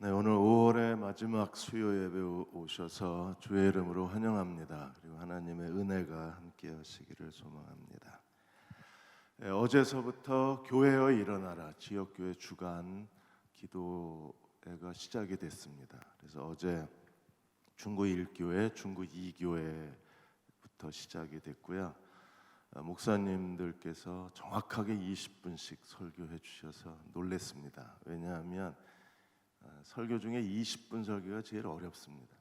네, 오늘 5월의 마지막 수요 예배 오셔서 주의 이름으로 환영합니다. 그리고 하나님의 은혜가 함께 하시기를 소망합니다. 네, 어제서부터 교회여 일어나라 지역교회 주간 기도회가 시작이 됐습니다. 그래서 어제 중구 1교회, 중구 2교회부터 시작이 됐고요. 목사님들께서 정확하게 20분씩 설교해 주셔서 놀랐습니다. 왜냐하면 설교 중에 20분 설교가 제일 어렵습니다.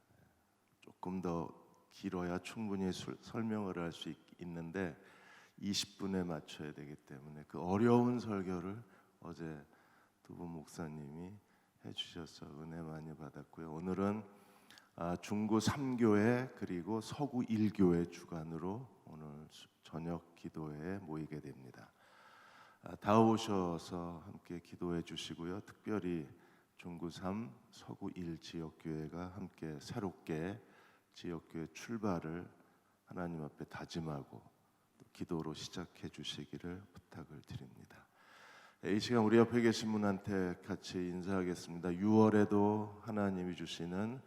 조금 더 길어야 충분히 설명을 할 수 있는데 20분에 맞춰야 되기 때문에 그 어려운 설교를 어제 두 분 목사님이 해주셔서 은혜 많이 받았고요. 오늘은 중구 3교회 그리고 서구 1교회 주간으로 오늘 저녁 기도회에 모이게 됩니다. 다 오셔서 함께 기도해 주시고요. 특별히 중구 3, 서구 1 지역교회가 함께 새롭게 지역교회 출발을 하나님 앞에 다짐하고 기도로 시작해 주시기를 부탁을 드립니다. 이 시간 우리 옆에 계신 분한테 같이 인사하겠습니다. 6월에도 하나님이 주시는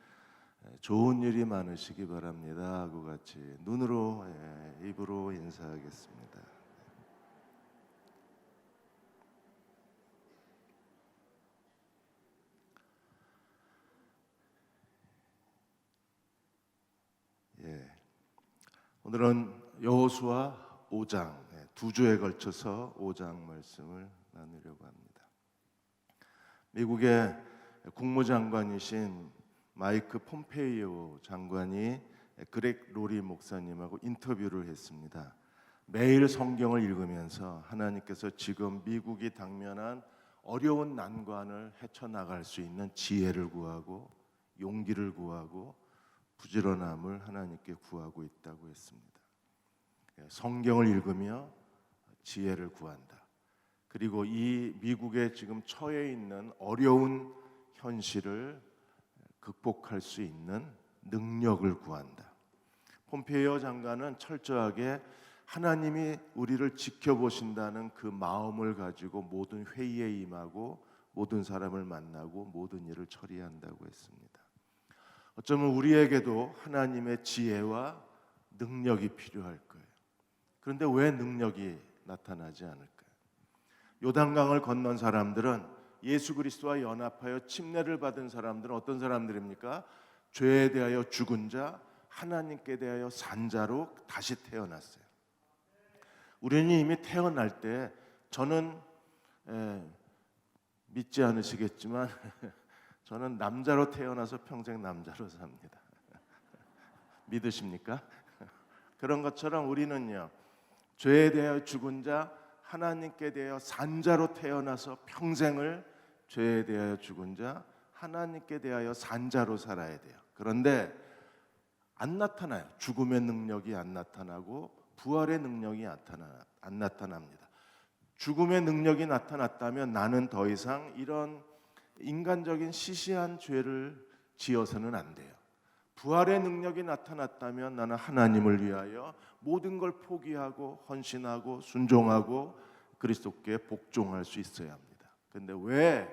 좋은 일이 많으시기 바랍니다 하고 같이 눈으로 입으로 인사하겠습니다. 오늘은 여호수아 5장 두 주에 걸쳐서 5장 말씀을 나누려고 합니다. 미국의 국무장관이신 마이크 폼페이오 장관이 그렉 로리 목사님하고 인터뷰를 했습니다. 매일 성경을 읽으면서 하나님께서 지금 미국이 당면한 어려운 난관을 헤쳐나갈 수 있는 지혜를 구하고 용기를 구하고 부지런함을 하나님께 구하고 있다고 했습니다. 성경을 읽으며 지혜를 구한다. 그리고 이 미국에 지금 처해 있는 어려운 현실을 극복할 수 있는 능력을 구한다. 폼페이오 장관은 철저하게 하나님이 우리를 지켜보신다는 그 마음을 가지고 모든 회의에 임하고 모든 사람을 만나고 모든 일을 처리한다고 했습니다. 어쩌면 우리에게도 하나님의 지혜와 능력이 필요할 거예요. 그런데 왜 능력이 나타나지 않을까요? 요단강을 건넌 사람들은 예수 그리스도와 연합하여 침례를 받은 사람들은 어떤 사람들입니까? 죄에 대하여 죽은 자, 하나님께 대하여 산 자로 다시 태어났어요. 우리는 이미 태어날 때 저는 믿지 않으시겠지만 저는 남자로 태어나서 평생 남자로 삽니다. 믿으십니까? 그런 것처럼 우리는요, 죄에 대하여 죽은 자, 하나님께 대하여 산 자로 태어나서 평생을 죄에 대하여 죽은 자, 하나님께 대하여 산 자로 살아야 돼요. 그런데 안 나타나요. 죽음의 능력이 안 나타나고 부활의 능력이 안 나타납니다. 죽음의 능력이 나타났다면 나는 더 이상 이런 인간적인 시시한 죄를 지어서는 안 돼요. 부활의 능력이 나타났다면 나는 하나님을 위하여 모든 걸 포기하고 헌신하고 순종하고 그리스도께 복종할 수 있어야 합니다. 그런데 왜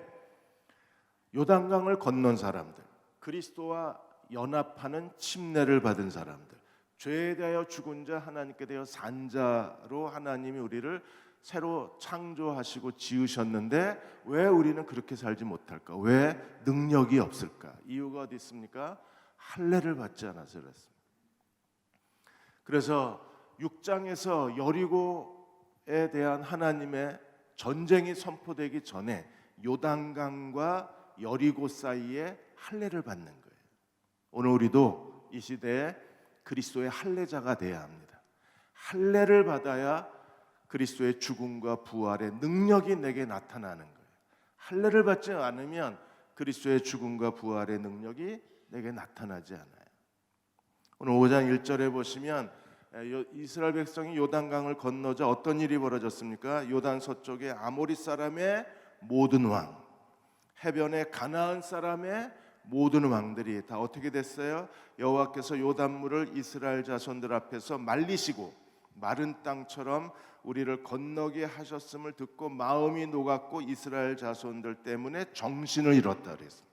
요단강을 건넌 사람들, 그리스도와 연합하는 침례를 받은 사람들, 죄에 대하여 죽은 자, 하나님께 대하여 산 자로 하나님이 우리를 새로 창조하시고 지으셨는데 왜 우리는 그렇게 살지 못할까? 왜 능력이 없을까? 이유가 어디 있습니까? 할례를 받지 않아서 그렇습니다. 그래서 6장에서 여리고에 대한 하나님의 전쟁이 선포되기 전에 요단강과 여리고 사이에 할례를 받는 거예요. 오늘 우리도 이 시대에 그리스도의 할례자가 돼야 합니다. 할례를 받아야 그리스도의 죽음과 부활의 능력이 내게 나타나는 거예요. 할례를 받지 않으면 그리스도의 죽음과 부활의 능력이 내게 나타나지 않아요. 오늘 5장 1절에 보시면 이스라엘 백성이 요단강을 건너자 어떤 일이 벌어졌습니까? 요단 서쪽에 아모리 사람의 모든 왕, 해변에 가나안 사람의 모든 왕들이 다 어떻게 됐어요? 여호와께서 요단물을 이스라엘 자손들 앞에서 말리시고 마른 땅처럼 우리를 건너게 하셨음을 듣고 마음이 녹았고 이스라엘 자손들 때문에 정신을 잃었다 그랬습니다.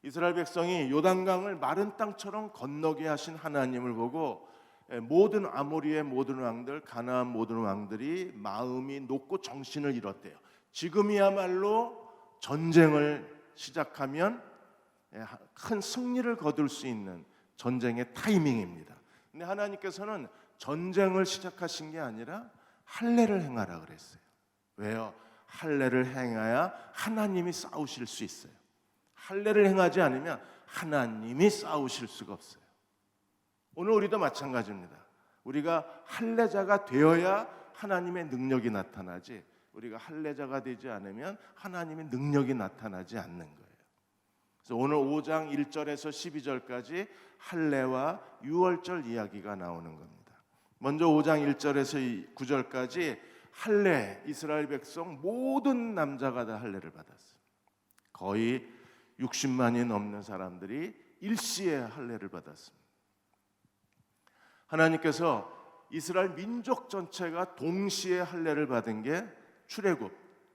이스라엘 백성이 요단강을 마른 땅처럼 건너게 하신 하나님을 보고 모든 아모리의 모든 왕들, 가나안 모든 왕들이 마음이 높고 정신을 잃었대요. 지금이야말로 전쟁을 시작하면 큰 승리를 거둘 수 있는 전쟁의 타이밍입니다. 근데 하나님께서는 전쟁을 시작하신 게 아니라 할례를 행하라 그랬어요. 왜요? 할례를 행해야 하나님이 싸우실 수 있어요. 할례를 행하지 않으면 하나님이 싸우실 수가 없어요. 오늘 우리도 마찬가지입니다. 우리가 할례자가 되어야 하나님의 능력이 나타나지, 우리가 할례자가 되지 않으면 하나님의 능력이 나타나지 않는 거예요. 그래서 오늘 5장 1절에서 12절까지 할례와 유월절 이야기가 나오는 겁니다. 먼저 5장 1절에서 9절까지 할례, 이스라엘 백성 모든 남자가 다 할례를 받았어요. 거의 60만이 넘는 사람들이 일시에 할례를 받았습니다. 하나님께서 이스라엘 민족 전체가 동시에 할례를 받은 게 출애굽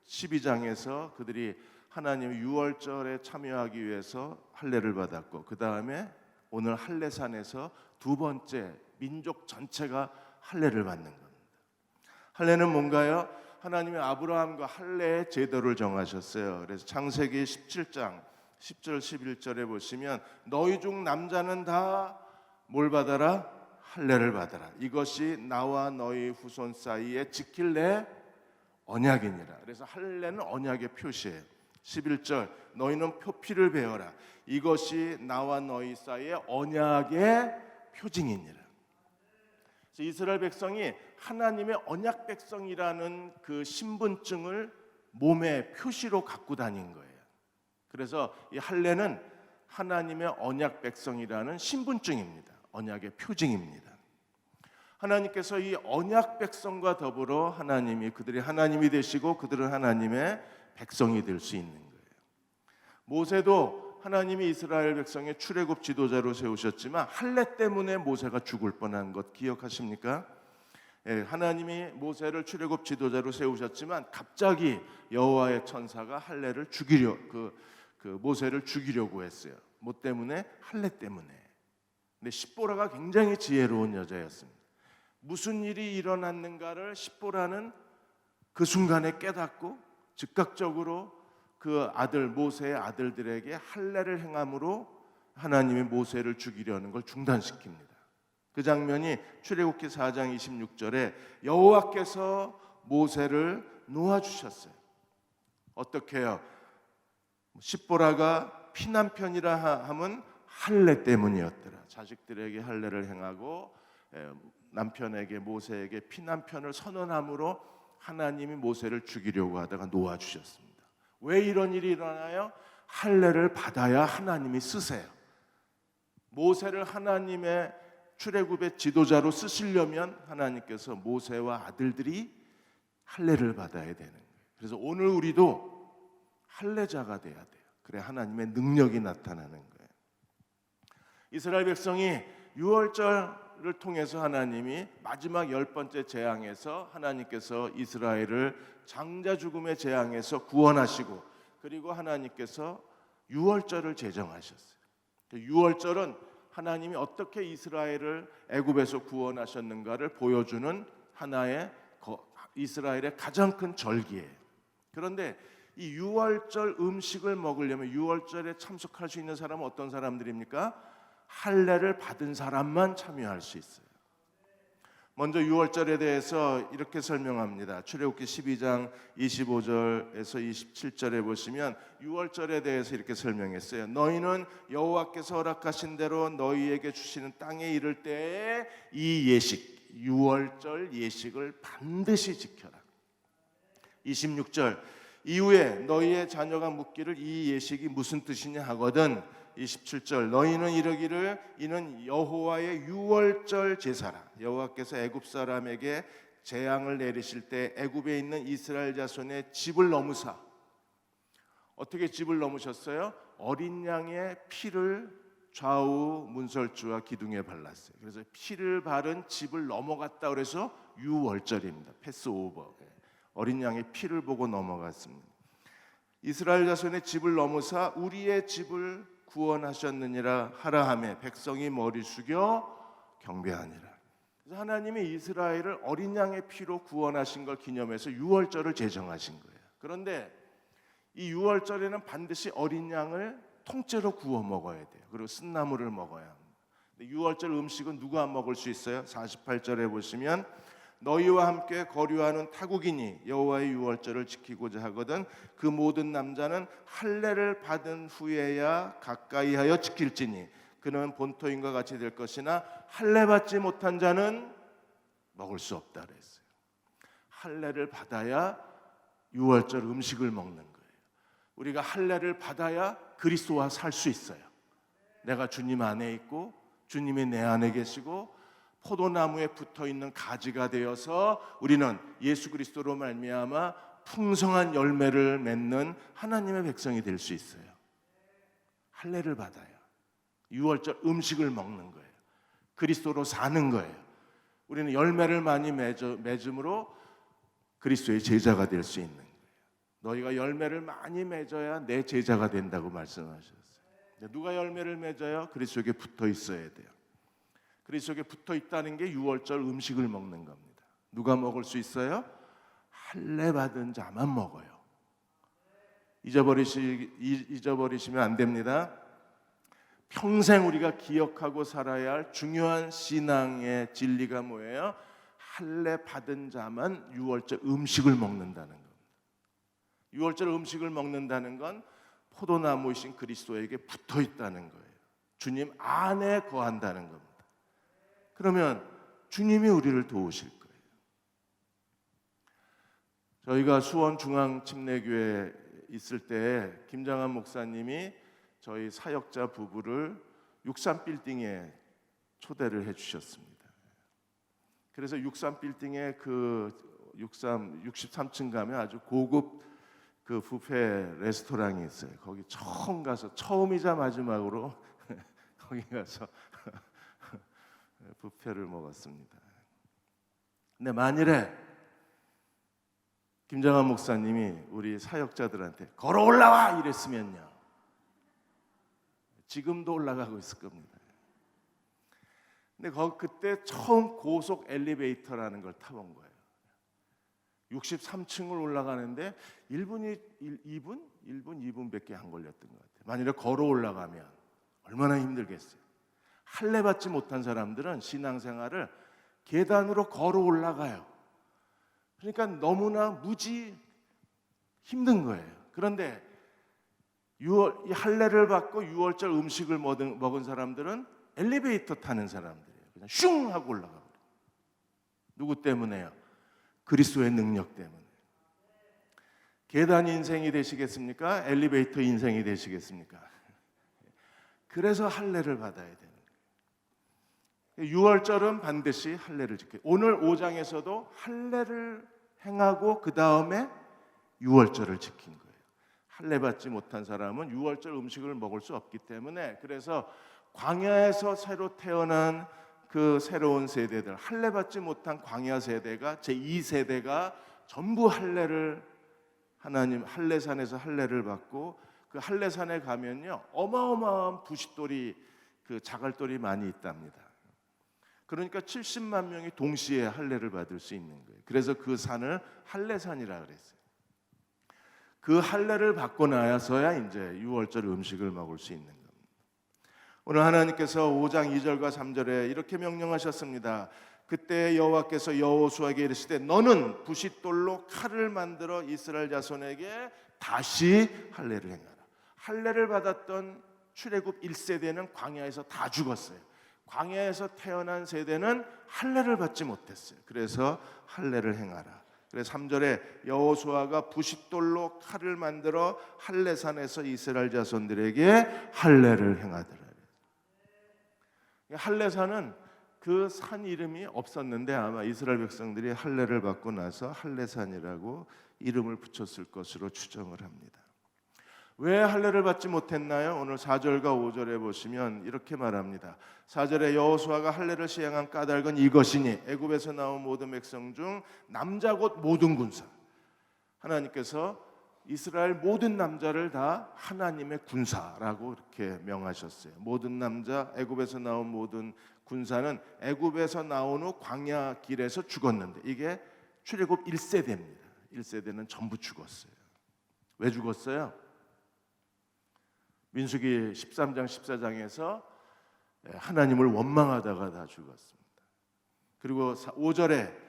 12장에서 그들이 하나님의 유월절에 참여하기 위해서 할례를 받았고, 그 다음에 오늘 할례산에서 두 번째 민족 전체가 할례를 받는 겁니다. 할례는 뭔가요? 하나님이 아브라함과 할례의 제도를 정하셨어요. 그래서 창세기 17장 10절 11절에 보시면 너희 중 남자는 다 뭘 받아라? 할례를 받아라. 이것이 나와 너희 후손 사이에 지킬 내 언약이니라. 그래서 할례는 언약의 표시예요. 11절 너희는 표피를 베어라. 이것이 나와 너희 사이에 언약의 표징이니라. 그래서 이스라엘 백성이 하나님의 언약 백성이라는 그 신분증을 몸에 표시로 갖고 다닌 거예요. 그래서 이 할례는 하나님의 언약 백성이라는 신분증입니다. 언약의 표징입니다. 하나님께서 이 언약 백성과 더불어 하나님이 그들이 하나님이 되시고 그들은 하나님의 백성이 될 수 있는 거예요. 모세도 하나님이 이스라엘 백성의 출애굽 지도자로 세우셨지만 할례 때문에 모세가 죽을 뻔한 것 기억하십니까? 하나님이 모세를 출애굽 지도자로 세우셨지만 갑자기 여호와의 천사가 할례를 죽이려 모세를 죽이려고 했어요. 뭐 때문에? 할례 때문에. 근데 십보라가 굉장히 지혜로운 여자였습니다. 무슨 일이 일어났는가를 십보라는 그 순간에 깨닫고 즉각적으로 그 아들 모세의 아들들에게 할례를 행함으로 하나님이 모세를 죽이려는 걸 중단시킵니다. 그 장면이 출애굽기 4장 26절에 여호와께서 모세를 놓아주셨어요. 어떻게 해요? 십보라가 피난편이라 함은 할례 때문이었더라. 자식들에게 할례를 행하고 남편에게 모세에게 피난편을 선언함으로 하나님이 모세를 죽이려고 하다가 놓아주셨습니다. 왜 이런 일이 일어나요? 할례를 받아야 하나님이 쓰세요. 모세를 하나님의 출애굽의 지도자로 쓰시려면 하나님께서 모세와 아들들이 할례를 받아야 되는 거예요. 그래서 오늘 우리도 할례자가 돼야 돼요. 그래 하나님의 능력이 나타나는 거예요. 이스라엘 백성이 유월절을 통해서 하나님이 마지막 10번째 재앙에서 하나님께서 이스라엘을 장자 죽음의 재앙에서 구원하시고, 그리고 하나님께서 유월절을 제정하셨어요. 유월절은 하나님이 어떻게 이스라엘을 애굽에서 구원하셨는가를 보여주는 하나의 이스라엘의 가장 큰 절기예요. 그런데 이 유월절 음식을 먹으려면 유월절에 참석할 수 있는 사람은 어떤 사람들입니까? 할례를 받은 사람만 참여할 수 있어요. 먼저 유월절에 대해서 이렇게 설명합니다. 출애굽기 12장 25절에서 27절에 보시면 유월절에 대해서 이렇게 설명했어요. 너희는 여호와께서 허락하신 대로 너희에게 주시는 땅에 이를 때에 이 예식, 유월절 예식을 반드시 지켜라. 26절 이후에 너희의 자녀가 묻기를 이 예식이 무슨 뜻이냐 하거든 27절 너희는 이르기를 이는 여호와의 유월절 제사라. 여호와께서 애굽 사람에게 재앙을 내리실 때 애굽에 있는 이스라엘 자손의 집을 넘으사. 어떻게 집을 넘으셨어요? 어린 양의 피를 좌우 문설주와 기둥에 발랐어요. 그래서 피를 바른 집을 넘어갔다 그래서 유월절입니다. 패스오버. 어린 양의 피를 보고 넘어갔습니다. 이스라엘 자손의 집을 넘으사 우리의 집을 구원하셨느니라 하라 하매 백성이 머리 숙여 경배하니라. 그래서 하나님이 이스라엘을 어린 양의 피로 구원하신 걸 기념해서 유월절을 제정하신 거예요. 그런데 이 유월절에는 반드시 어린 양을 통째로 구워 먹어야 돼요. 그리고 쓴나물을 먹어야 합니다. 유월절 음식은 누가 먹을 수 있어요? 48절에 보시면 너희와 함께 거류하는 타국이니 여호와의 유월절을 지키고자 하거든 그 모든 남자는 할례를 받은 후에야 가까이하여 지킬지니 그는 본토인과 같이 될 것이나 할례 받지 못한 자는 먹을 수 없다 그랬어요. 할례를 받아야 유월절 음식을 먹는 거예요. 우리가 할례를 받아야 그리스도와 살 수 있어요. 내가 주님 안에 있고 주님이 내 안에 계시고 포도나무에 붙어있는 가지가 되어서 우리는 예수 그리스도로 말미암아 풍성한 열매를 맺는 하나님의 백성이 될 수 있어요. 할례를 받아야 유월절 음식을 먹는 거예요. 그리스도로 사는 거예요. 우리는 열매를 많이 맺음으로 그리스도의 제자가 될 수 있는 거예요. 너희가 열매를 많이 맺어야 내 제자가 된다고 말씀하셨어요. 누가 열매를 맺어요? 그리스도에게 붙어 있어야 돼요. 그리스도에게 붙어 있다는 게 유월절 음식을 먹는 겁니다. 누가 먹을 수 있어요? 할례 받은 자만 먹어요. 잊어버리시면 안 됩니다. 평생 우리가 기억하고 살아야 할 중요한 신앙의 진리가 뭐예요? 할례 받은 자만 유월절 음식을 먹는다는 겁니다. 유월절 음식을 먹는다는 건 포도나무이신 그리스도에게 붙어 있다는 거예요. 주님 안에 거한다는 겁니다. 그러면 주님이 우리를 도우실 거예요. 저희가 수원 중앙침례교회에 있을 때 김장한 목사님이 저희 사역자 부부를 63빌딩에 초대를 해주셨습니다. 그래서 63빌딩에 그 63층 가면 아주 고급 그 뷔페 레스토랑이 있어요. 거기 처음 가서 처음이자 마지막으로 거기 가서 뷔페를 먹었습니다. 근데 만일에 김장한 목사님이 우리 사역자들한테 걸어 올라와 이랬으면요, 지금도 올라가고 있을 겁니다. 근데 그때 처음 고속 엘리베이터라는 걸 타본 거예요. 63층을 올라가는데 1분밖에 안 걸렸던 것 같아요. 만일에 걸어 올라가면 얼마나 힘들겠어요. 할례 받지 못한 사람들은 신앙생활을 계단으로 걸어 올라가요. 그러니까 너무나 무지 힘든 거예요. 그런데 이 할례를 받고 유월절 음식을 먹은 사람들은 엘리베이터 타는 사람들이에요. 그냥 슝 하고 올라가고. 누구 때문에요? 그리스도의 능력 때문에. 계단 인생이 되시겠습니까? 엘리베이터 인생이 되시겠습니까? 그래서 할례를 받아야 되는 거예요. 유월절은 반드시 할례를 지켜요. 오늘 5장에서도 할례를 행하고 그 다음에 유월절을 지킨 거예요. 할례 받지 못한 사람은 유월절 음식을 먹을 수 없기 때문에, 그래서 광야에서 새로 태어난 그 새로운 세대들, 할례 받지 못한 광야 세대가 제2세대가 전부 할례를 하나님 할례산에서 할례를 받고, 그 할례산에 가면요 어마어마한 부싯돌이, 그 자갈돌이 많이 있답니다. 그러니까 70만 명이 동시에 할례를 받을 수 있는 거예요. 그래서 그 산을 할례산이라 그랬어요. 그 할례를 받고 나서야 이제 유월절 음식을 먹을 수 있는 겁니다. 오늘 하나님께서 5장 2절과 3절에 이렇게 명령하셨습니다. 그때 여호와께서 여호수아에게 이르시되 너는 부싯돌로 칼을 만들어 이스라엘 자손에게 다시 할례를 행하라. 할례를 받았던 출애굽 1세대는 광야에서 다 죽었어요. 광야에서 태어난 세대는 할례를 받지 못했어요. 그래서 할례를 행하라. 그래서 3절에 여호수아가 부싯돌로 칼을 만들어 할례산에서 이스라엘 자손들에게 할례를 행하더라. 할례산은 그 산 이름이 없었는데 아마 이스라엘 백성들이 할례를 받고 나서 할례산이라고 이름을 붙였을 것으로 추정을 합니다. 왜 할례를 받지 못했나요? 오늘 4절과 5절에 보시면 이렇게 말합니다. 4절에 여호수아가 할례를 시행한 까닭은 이것이니 애굽에서 나온 모든 백성 중 남자 곧 모든 군사, 하나님께서 이스라엘 모든 남자를 다 하나님의 군사라고 이렇게 명하셨어요. 모든 남자, 애굽에서 나온 모든 군사는 애굽에서 나온 후 광야 길에서 죽었는데, 이게 출애굽 1세대입니다. 1세대는 전부 죽었어요. 왜 죽었어요? 민수기 13장 14장에서 하나님을 원망하다가 다 죽었습니다. 그리고 5절에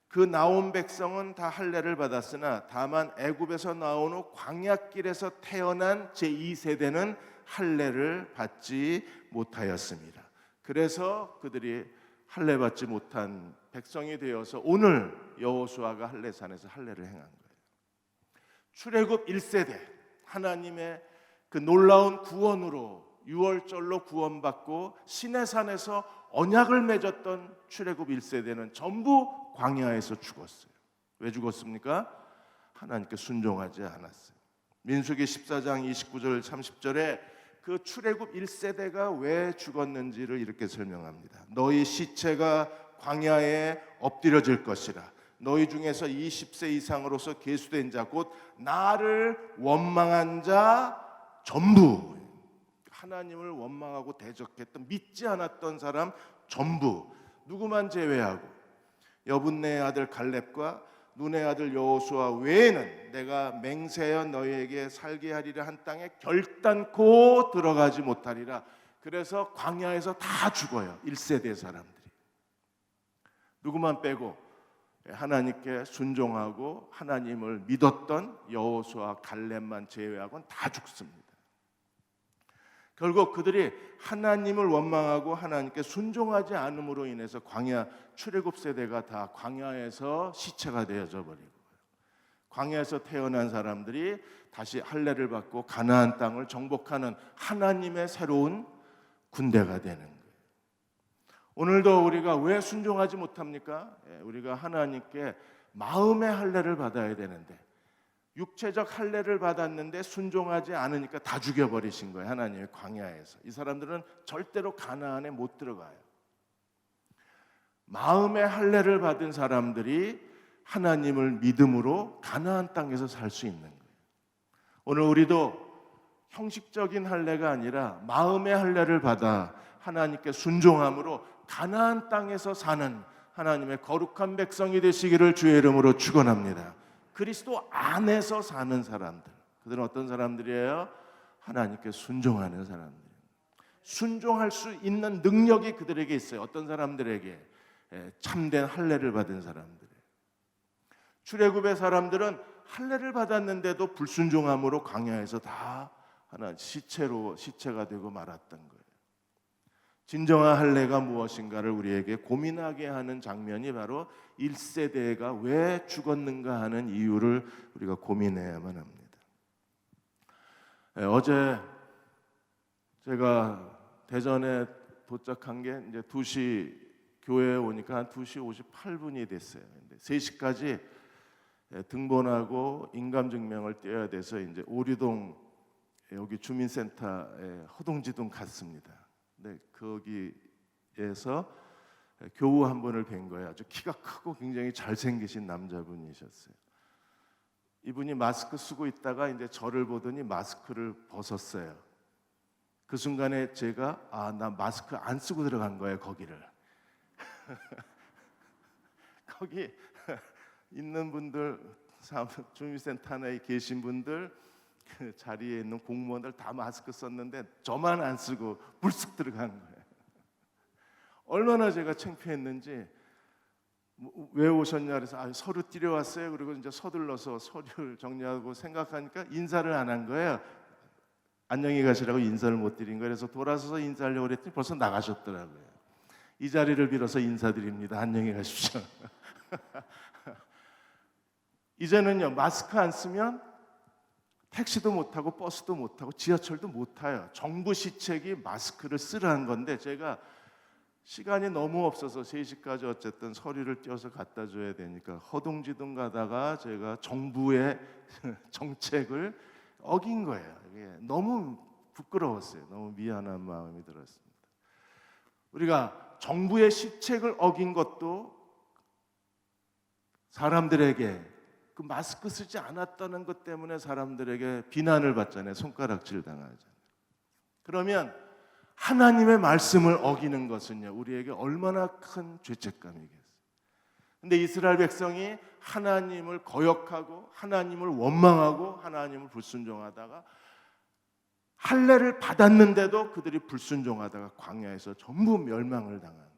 그 나온 백성은 다 할례를 받았으나 다만 애굽에서 나온 후 광야길에서 태어난 제2세대는 할례를 받지 못하였습니다. 그래서 그들이 할례 받지 못한 백성이 되어서 오늘 여호수아가 할례산에서 할례를 행한 거예요. 출애굽 1세대, 하나님의 그 놀라운 구원으로 유월절로 구원받고 시내산에서 언약을 맺었던 출애굽 1세대는 전부 광야에서 죽었어요. 왜 죽었습니까? 하나님께 순종하지 않았어요. 민수기 14장 29절 30절에 그 출애굽 1세대가 왜 죽었는지를 이렇게 설명합니다. 너희 시체가 광야에 엎드려질 것이라. 너희 중에서 20세 이상으로서 계수된 자 곧 나를 원망한 자 전부, 하나님을 원망하고 대적했던, 믿지 않았던 사람 전부, 누구만 제외하고 여분네의 아들 갈렙과 눈의 아들 여호수아 외에는 내가 맹세하여 너희에게 살게 하리라 한 땅에 결단코 들어가지 못하리라. 그래서 광야에서 다 죽어요. 1세대 사람들이. 누구만 빼고 하나님께 순종하고 하나님을 믿었던 여호수아 갈렙만 제외하고는 다 죽습니다. 결국 그들이 하나님을 원망하고 하나님께 순종하지 않음으로 인해서 광야 출애굽 세대가 다 광야에서 시체가 되어져 버리고, 광야에서 태어난 사람들이 다시 할례를 받고 가나안 땅을 정복하는 하나님의 새로운 군대가 되는 거예요. 오늘도 우리가 왜 순종하지 못합니까? 우리가 하나님께 마음의 할례를 받아야 되는데 육체적 할례를 받았는데 순종하지 않으니까 다 죽여버리신 거예요. 하나님의 광야에서. 이 사람들은 절대로 가나안에 못 들어가요. 마음의 할례를 받은 사람들이 하나님을 믿음으로 가나안 땅에서 살 수 있는 거예요. 오늘 우리도 형식적인 할례가 아니라 마음의 할례를 받아 하나님께 순종함으로 가나안 땅에서 사는 하나님의 거룩한 백성이 되시기를 주의 이름으로 축원합니다. 그리스도 안에서 사는 사람들, 그들은 어떤 사람들이에요? 하나님께 순종하는 사람들. 순종할 수 있는 능력이 그들에게 있어요. 어떤 사람들에게? 참된 할례를 받은 사람들. 출애굽의 사람들은 할례를 받았는데도 불순종함으로 광야에서 다 하나 시체가 되고 말았던 거예요. 진정한 할례가 무엇인가를 우리에게 고민하게 하는 장면이 바로 1세대가 왜 죽었는가 하는 이유를 우리가 고민해야만 합니다. 어제 제가 대전에 도착한 게 이제 2시 교회에 오니까 한 2시 58분이 됐어요. 근데 3시까지 등본하고 인감증명을 떼어야 돼서 이제 오류동 여기 주민센터에 허동지동 갔습니다. 네, 거기에서 교우 한 분을 뵌 거예요. 아주 키가 크고 굉장히 잘생기신 남자분이셨어요. 이분이 마스크 쓰고 있다가 이제 저를 보더니 마스크를 벗었어요. 그 순간에 제가 나 마스크 안 쓰고 들어간 거예요, 거기를. 거기 있는 분들, 주민센터 안에 계신 분들, 그 자리에 있는 공무원들 다 마스크 썼는데 저만 안 쓰고 불쑥 들어간 거예요. 얼마나 제가 창피했는지. 왜 오셨냐 그래서 서류 띄려 왔어요. 그리고 이제 서둘러서 서류를 정리하고 생각하니까 인사를 안 한 거예요. 안녕히 가시라고 인사를 못 드린 거예요. 그래서 돌아서서 인사하려고 그랬더니 벌써 나가셨더라고요. 이 자리를 빌어서 인사드립니다. 안녕히 가십시오. 이제는요, 마스크 안 쓰면 택시도 못 타고 버스도 못 타고 지하철도 못 타요. 정부 시책이 마스크를 쓰라는 건데 제가 시간이 너무 없어서 3시까지 어쨌든 서류를 띄워서 갖다 줘야 되니까 허둥지둥 가다가 제가 정부의 정책을 어긴 거예요. 이게 너무 부끄러웠어요. 너무 미안한 마음이 들었습니다. 우리가 정부의 시책을 어긴 것도 사람들에게 그 마스크 쓰지 않았다는 것 때문에 사람들에게 비난을 받잖아요. 손가락질 당하잖아요. 그러면 하나님의 말씀을 어기는 것은요, 우리에게 얼마나 큰 죄책감이겠어요. 근데 이스라엘 백성이 하나님을 거역하고 하나님을 원망하고 하나님을 불순종하다가 할례를 받았는데도 그들이 불순종하다가 광야에서 전부 멸망을 당한.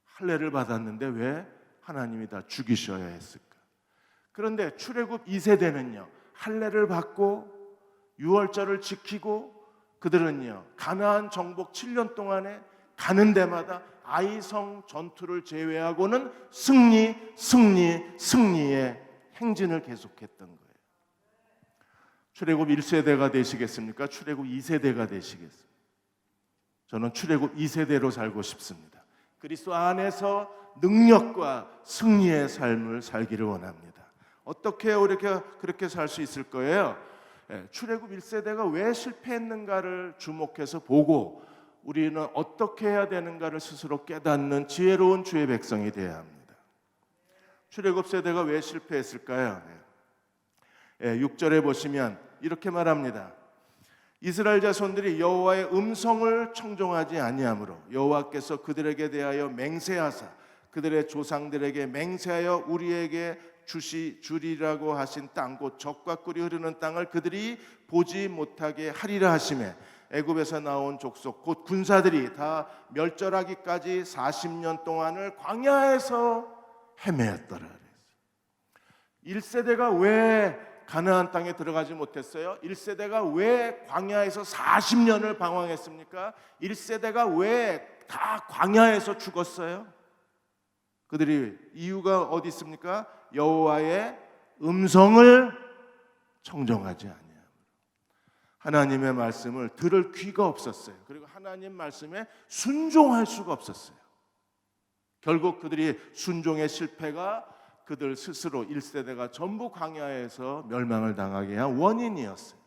할례를 받았는데 왜 하나님이 다 죽이셔야 했을까? 그런데 출애굽 2세대는요, 할례를 받고 유월절을 지키고 그들은요, 가나안 정복 7년 동안에 가는 데마다 아이성 전투를 제외하고는 승리의 행진을 계속했던 거예요. 출애굽 1세대가 되시겠습니까? 출애굽 2세대가 되시겠습니까? 저는 출애굽 2세대로 살고 싶습니다. 그리스도 안에서 능력과 승리의 삶을 살기를 원합니다. 어떻게 우리가 그렇게 살 수 있을 거예요? 출애굽 1세대가 왜 실패했는가를 주목해서 보고 우리는 어떻게 해야 되는가를 스스로 깨닫는 지혜로운 주의 백성이 되어야 합니다. 출애굽 세대가 왜 실패했을까요? 6절에 보시면 이렇게 말합니다. 이스라엘 자손들이 여호와의 음성을 청종하지 아니하므로 여호와께서 그들에게 대하여 맹세하사 그들의 조상들에게 맹세하여 우리에게 주리라고 하신 땅 곧 젖과 꿀이 흐르는 땅을 그들이 보지 못하게 하리라 하시매 애굽에서 나온 족속 곧 군사들이 다 멸절하기까지 40년 동안을 광야에서 헤매었더라. 1세대가 왜 가나안 땅에 들어가지 못했어요? 1세대가 왜 광야에서 40년을 방황했습니까? 1세대가 왜 다 광야에서 죽었어요? 그들이 이유가 어디 있습니까? 여호와의 음성을 청정하지 아니하므로. 하나님의 말씀을 들을 귀가 없었어요. 그리고 하나님 말씀에 순종할 수가 없었어요. 결국 그들이 순종의 실패가 그들 스스로 1세대가 전부 광야에서 멸망을 당하게 한 원인이었어요.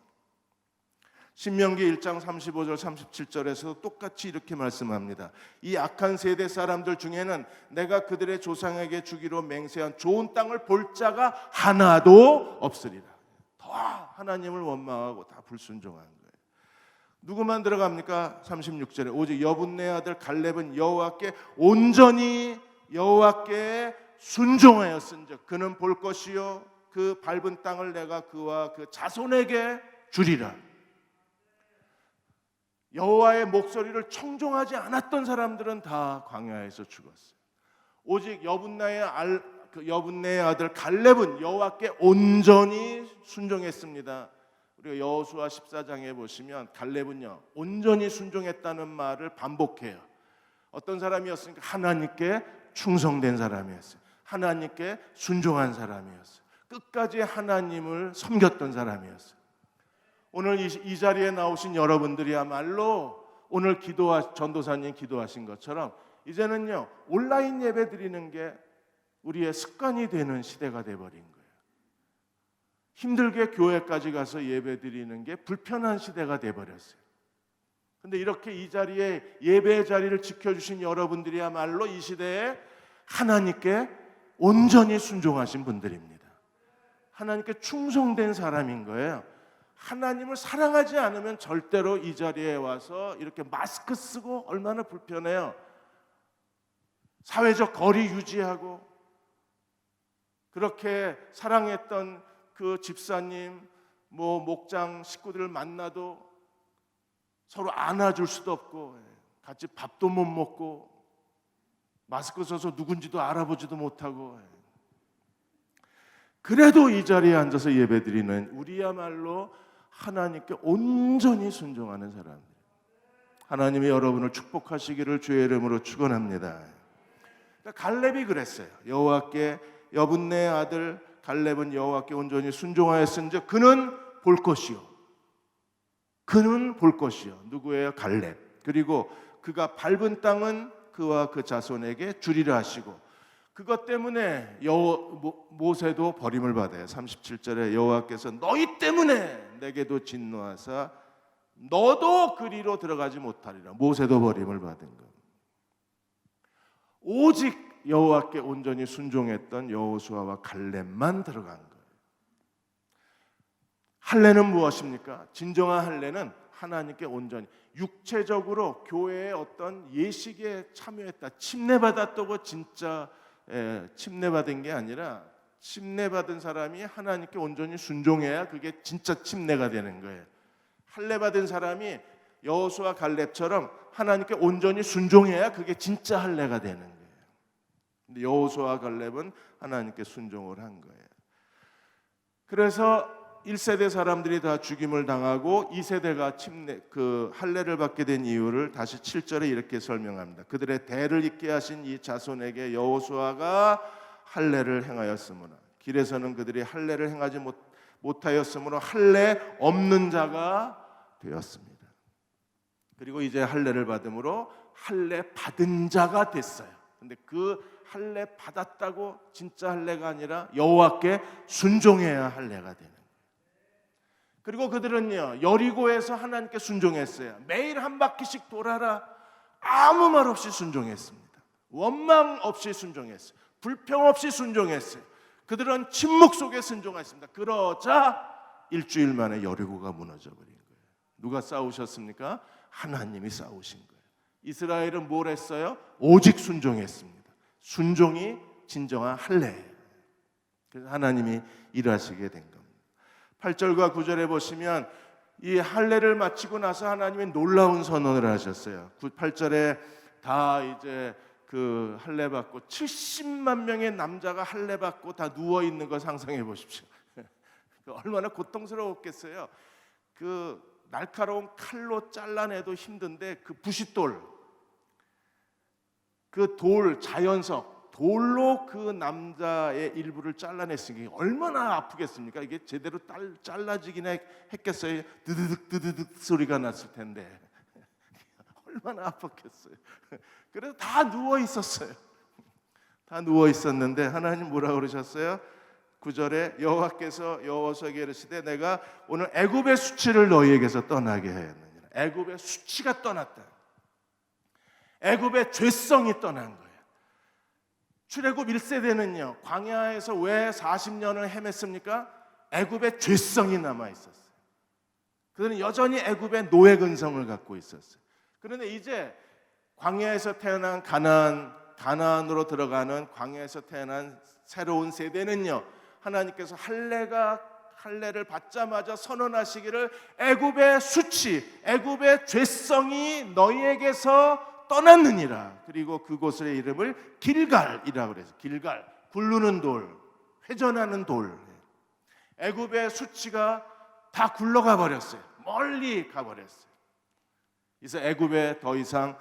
신명기 1장 35절 37절에서 똑같이 이렇게 말씀합니다. 이 악한 세대 사람들 중에는 내가 그들의 조상에게 주기로 맹세한 좋은 땅을 볼 자가 하나도 없으리라. 다 하나님을 원망하고 다 불순종한 거예요. 누구만 들어갑니까? 36절에 오직 여분네 아들 갈렙은 여호와께 온전히 여호와께 순종하였은즉 그는 볼 것이요 그 밟은 땅을 내가 그와 그 자손에게 주리라. 여호와의 목소리를 청종하지 않았던 사람들은 다 광야에서 죽었어요. 오직 여분네의 아들 갈렙은 여호와께 온전히 순종했습니다. 우리가 여호수아 14장에 보시면 갈렙은요 온전히 순종했다는 말을 반복해요. 어떤 사람이었습니까? 하나님께 충성된 사람이었어요. 하나님께 순종한 사람이었어요. 끝까지 하나님을 섬겼던 사람이었어요. 오늘 이 자리에 나오신 여러분들이야말로 오늘 전도사님 기도하신 것처럼 이제는요 온라인 예배 드리는 게 우리의 습관이 되는 시대가 돼버린 거예요. 힘들게 교회까지 가서 예배 드리는 게 불편한 시대가 돼버렸어요. 근데 이렇게 이 자리에 예배의 자리를 지켜주신 여러분들이야말로 이 시대에 하나님께 온전히 순종하신 분들입니다. 하나님께 충성된 사람인 거예요. 하나님을 사랑하지 않으면 절대로 이 자리에 와서 이렇게 마스크 쓰고 얼마나 불편해요. 사회적 거리 유지하고 그렇게 사랑했던 그 집사님, 목장 식구들을 만나도 서로 안아줄 수도 없고 같이 밥도 못 먹고 마스크 써서 누군지도 알아보지도 못하고 그래도 이 자리에 앉아서 예배드리는 우리야말로 하나님께 온전히 순종하는 사람들. 하나님이 여러분을 축복하시기를 주의 이름으로 축원합니다. 그러니까 갈렙이 그랬어요. 여분네 아들 갈렙은 여호와께 온전히 순종하였은즉 그는 볼 것이요. 그는 볼 것이요. 누구예요? 갈렙. 그리고 그가 밟은 땅은 그와 그 자손에게 주리라 하시고 그것 때문에 모세도 버림을 받아요. 37절에 여호와께서 너희 때문에 내게도 진노하사 너도 그리로 들어가지 못하리라. 모세도 버림을 받은 것. 오직 여호와께 온전히 순종했던 여호수아와 갈렙만 들어간 거예요. 할례는 무엇입니까? 진정한 할례는 하나님께 온전히 육체적으로 교회의 어떤 예식에 참여했다, 침례받았다고 진짜 침례받은 게 아니라 침례받은 사람이 하나님께 온전히 순종해야 그게 진짜 침례가 되는 거예요. 할례받은 사람이 여호수아 갈렙처럼 하나님께 온전히 순종해야 그게 진짜 할례가 되는 거예요. 근데 여호수아 갈렙은 하나님께 순종을 한 거예요. 그래서 1세대 사람들이 다 죽임을 당하고 2세대가 할례를 받게 된 이유를 다시 7절에 이렇게 설명합니다. 그들의 대를 잇게 하신 이 자손에게 여호수아가 할례를 행하였으므로 길에서는 그들이 할례를 행하지 못하였으므로 할례 없는 자가 되었습니다. 그리고 이제 할례를 받음으로 할례 받은 자가 됐어요. 근데 그 할례 받았다고 진짜 할례가 아니라 여호와께 순종해야 할례가 되는 거예요. 그리고 그들은요, 여리고에서 하나님께 순종했어요. 매일 한 바퀴씩 돌아라. 아무 말 없이 순종했습니다. 원망 없이 순종했어요. 불평 없이 순종했어요. 그들은 침묵 속에 순종했습니다. 그러자 일주일 만에 여리고가 무너져 버린 거예요. 누가 싸우셨습니까? 하나님이 싸우신 거예요. 이스라엘은 뭘 했어요? 오직 순종했습니다. 순종이 진정한 할례예요. 그래서 하나님이 일하시게 된 겁니다. 8절과 9절에 보시면 이 할례를 마치고 나서 하나님이 놀라운 선언을 하셨어요. 8절에 다 이제 그 할례 받고 70만 명의 남자가 할례 받고 다 누워 있는 거 상상해 보십시오. 얼마나 고통스러웠겠어요. 그 날카로운 칼로 잘라내도 힘든데 그 부싯돌, 그 돌 자연석 돌로 그 남자의 일부를 잘라냈으니 얼마나 아프겠습니까? 이게 제대로 잘라지긴 했겠어요. 드드득 소리가 났을 텐데 얼마나 아팠겠어요. 그래서 다 누워 있었어요. 다 누워 있었는데 하나님 뭐라 그러셨어요? 9절에 여호와께서 여호수아에게 이르시되 내가 오늘 애굽의 수치를 너희에게서 떠나게 하였느니라. 애굽의 수치가 떠났다. 애굽의 죄성이 떠난 거예요. 출애굽 1세대는요, 광야에서 왜 40년을 헤맸습니까? 애굽의 죄성이 남아 있었어요. 그들은 여전히 애굽의 노예 근성을 갖고 있었어요. 그런데 이제 광야에서 태어난 가나안으로 들어가는 광야에서 태어난 새로운 세대는요, 하나님께서 할례를 받자마자 선언하시기를 애굽의 수치, 애굽의 죄성이 너희에게서 떠났느니라. 그리고 그곳의 이름을 길갈이라고 그래서 길갈, 굴르는 돌, 회전하는 돌. 애굽의 수치가 다 굴러가 버렸어요. 멀리 가버렸어요. 그래서 애굽에 더 이상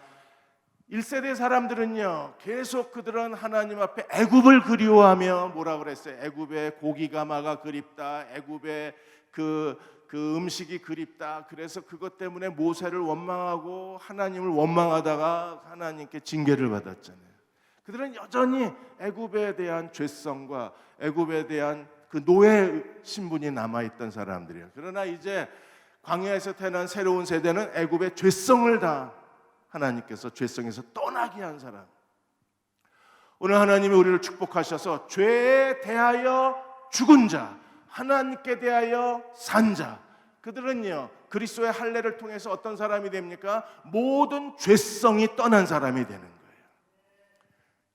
1세대 사람들은요, 계속 그들은 하나님 앞에 애굽을 그리워하며 뭐라 그랬어요? 애굽의 고기가마가 그립다. 애굽의 그 음식이 그립다. 그래서 그것 때문에 모세를 원망하고 하나님을 원망하다가 하나님께 징계를 받았잖아요. 그들은 여전히 애굽에 대한 죄성과 애굽에 대한 그 노예 신분이 남아있던 사람들이에요. 그러나 이제 광야에서 태어난 새로운 세대는 애굽의 죄성을 다 하나님께서 죄성에서 떠나게 한 사람. 오늘 하나님이 우리를 축복하셔서 죄에 대하여 죽은 자, 하나님께 대하여 산 자, 그들은요 그리스도의 할례를 통해서 어떤 사람이 됩니까? 모든 죄성이 떠난 사람이 되는 거예요.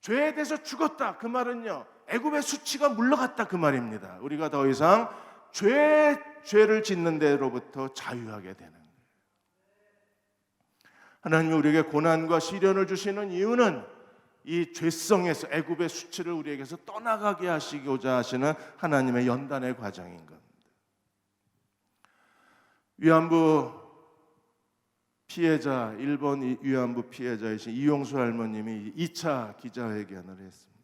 죄에 대해서 죽었다, 그 말은요 애굽의 수치가 물러갔다, 그 말입니다. 우리가 더 이상 죄를 짓는 데로부터 자유하게 되는 거예요. 하나님이 우리에게 고난과 시련을 주시는 이유는 이 죄성에서, 애굽의 수치를 우리에게서 떠나가게 하시고자 하시는 하나님의 연단의 과정인 겁니다. 위안부 피해자, 일본 위안부 피해자이신 이용수 할머님이 2차 기자회견을 했습니다.